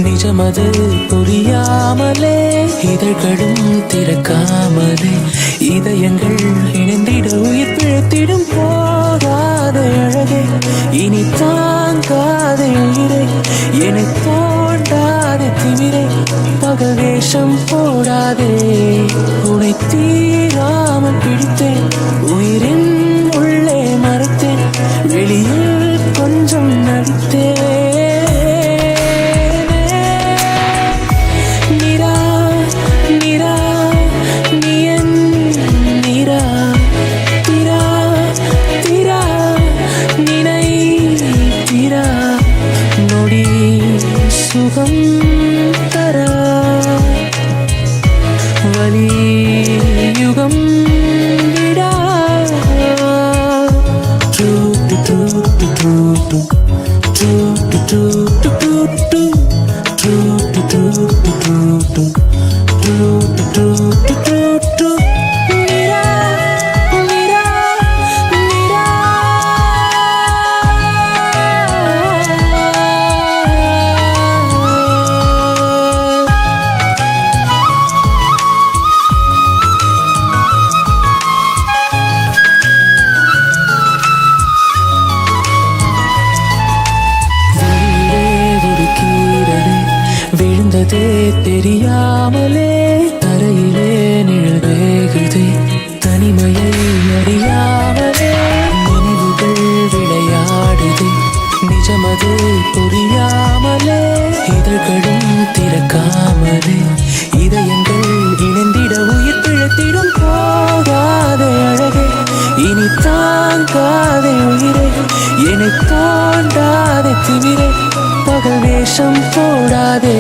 நிஜமது புரியாமலே இதழ்களும் திறக்காமலே இதயங்கள் இணைந்திட உயிர் பிழைத்திடும் போகாத அழகே இனி தாங்காத உயிரை என்னை தோண்டாத திமிரை பகல் வேஷம் போடாதே உனை தீராமல் பிடித்தேன் உயிரின் உள்ளே மறைத்தேன் வெளியில் கொஞ்சம் நடித்தேன் சுகம் தர வலி யுகம் விடா டு டு டு டு டு டு டு டு டு டு டு டு டு டு டு டு டு டு விழுந்ததே தெரியாமலே தரையிலே நிழல் வேகுதே தனிமையை அறியாமலே நினைவுகள் விளையாடுதே நிஜமது புரியாமலே இதழ்களும் திறக்காமலே இதயங்கள் இணைந்திட உயிர் பிழைத்திடும் போகாத அழகே இனி தாங்காத உயிரை என்னை தோண்டாத திமிரை பகல் வேஷம் போடாதே